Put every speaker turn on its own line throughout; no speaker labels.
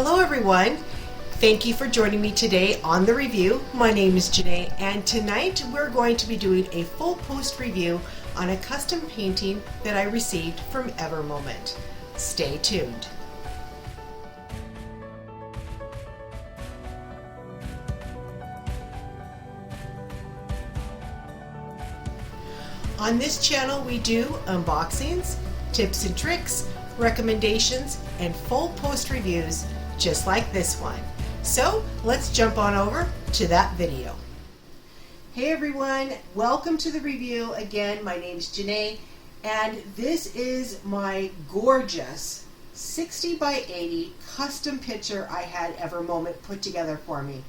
Hello everyone. Thank you for joining me today on the review. My name is Janae, and tonight we're going to be doing a full post review on a custom painting that I received from Evermoment. Stay tuned. On this channel we do unboxings, tips and tricks, recommendations, and full post reviews just like this one. So let's jump on over to that video. Hey everyone, welcome to the review. Again, my name's Janae, and this is my gorgeous 60 by 80 custom picture I had Evermoment put together for me.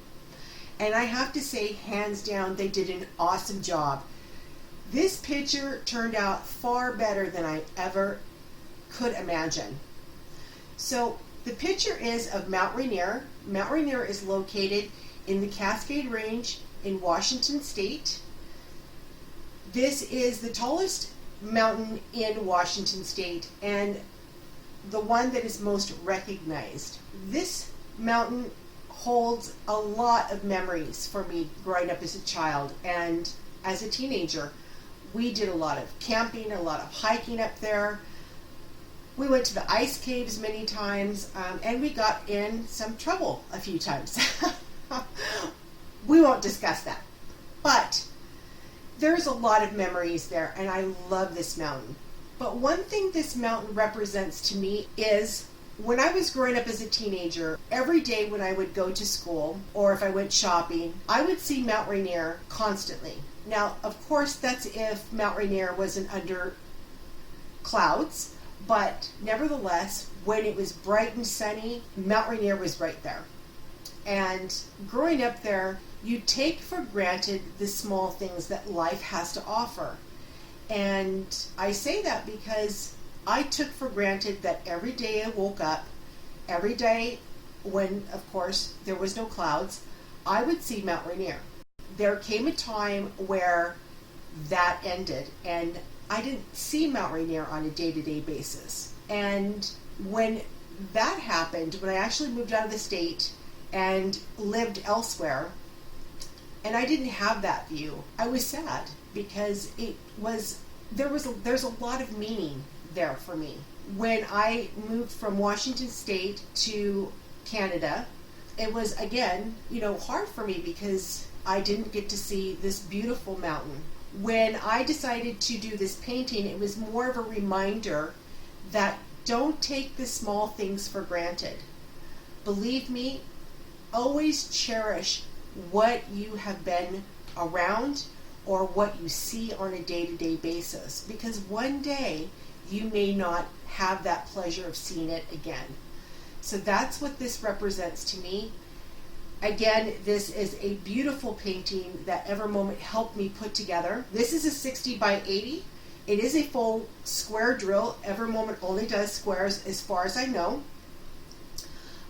And I have to say, hands down, they did an awesome job. This picture turned out far better than I ever could imagine. So the picture is of Mount Rainier. Mount Rainier is located in the Cascade Range in Washington State. This is the tallest mountain in Washington State and the one that is most recognized. This mountain holds a lot of memories for me growing up as a child and as a teenager. We did a lot of camping, a lot of hiking up there. We went to the ice caves many times, and we got in some trouble a few times. We won't discuss that. But there's a lot of memories there, and I love this mountain. But one thing this mountain represents to me is when I was growing up as a teenager, every day when I would go to school or if I went shopping, I would see Mount Rainier constantly. Now, of course, that's if Mount Rainier wasn't under clouds, but nevertheless, when it was bright and sunny, Mount Rainier was right there. And growing up there, you take for granted the small things that life has to offer. And I say that because I took for granted that every day I woke up, every day when, of course, there was no clouds, I would see Mount Rainier. There came a time where that ended and I didn't see Mount Rainier on a day-to-day basis. And when that happened, when I actually moved out of the state and lived elsewhere, and I didn't have that view, I was sad because there's a lot of meaning there for me. When I moved from Washington State to Canada, it was again, hard for me because I didn't get to see this beautiful mountain. When I decided to do this painting, it was more of a reminder that don't take the small things for granted. Believe me, always cherish what you have been around or what you see on a day-to-day basis, because one day you may not have that pleasure of seeing it again. So that's what this represents to me. Again, this is a beautiful painting that Evermoment helped me put together. This is a 60 by 80. It is a full square drill. Evermoment only does squares as far as I know.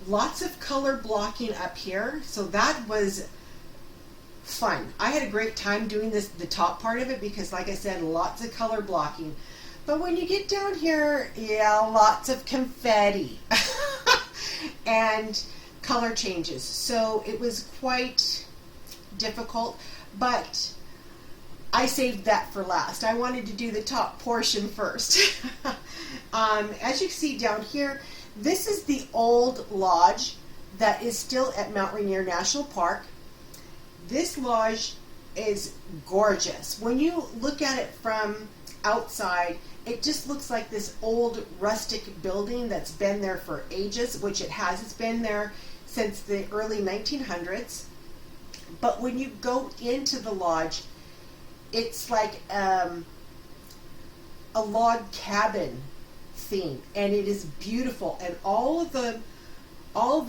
Lots of color blocking up here, so that was fun. I had a great time doing the top part of it because, like I said, lots of color blocking. But when you get down here, yeah, lots of confetti and color changes. So it was quite difficult, but I saved that for last. I wanted to do the top portion first. As you can see down here, this is the old lodge that is still at Mount Rainier National Park. This lodge is gorgeous. When you look at it from outside, it just looks like this old rustic building that's been there for ages, which it has. It's been there since the early 1900s. But when you go into the lodge, it's like a log cabin theme, and it is beautiful. And all of the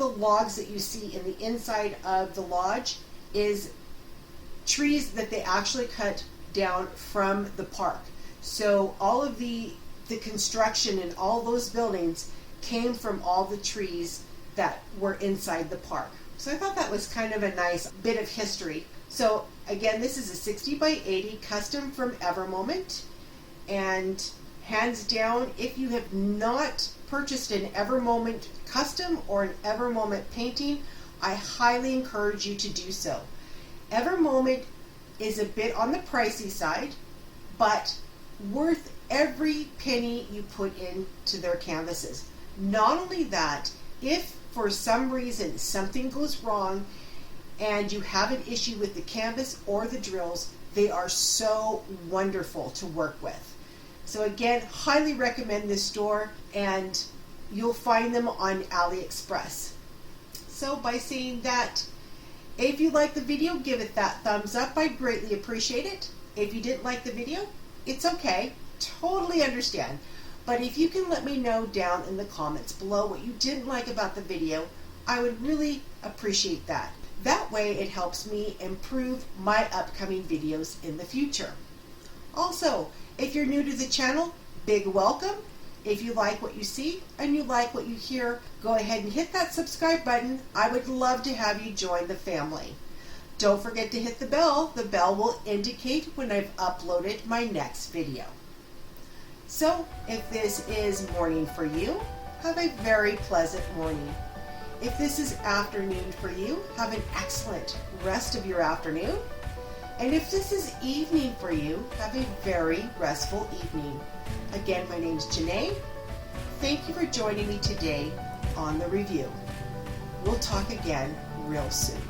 logs that you see in the inside of the lodge is trees that they actually cut down from the park. So all of the construction and all those buildings came from all the trees that were inside the park. So I thought that was kind of a nice bit of history. So again, this is a 60 by 80 custom from Evermoment, and hands down, if you have not purchased an Evermoment custom or an Evermoment painting, I highly encourage you to do so. Evermoment is a bit on the pricey side, but worth every penny you put into their canvases. Not only that, if for some reason something goes wrong and you have an issue with the canvas or the drills, they are so wonderful to work with. So again, highly recommend this store, and you'll find them on AliExpress. So by saying that, if you like the video, give it that thumbs up. I'd greatly appreciate it. If you didn't like the video, it's okay. Totally understand. But if you can let me know down in the comments below what you didn't like about the video, I would really appreciate that. That way it helps me improve my upcoming videos in the future. Also, if you're new to the channel, big welcome. If you like what you see and you like what you hear, go ahead and hit that subscribe button. I would love to have you join the family. Don't forget to hit the bell. The bell will indicate when I've uploaded my next video. So, if this is morning for you, have a very pleasant morning. If this is afternoon for you, have an excellent rest of your afternoon. And if this is evening for you, have a very restful evening. Again, my name's Janae. Thank you for joining me today on the review. We'll talk again real soon.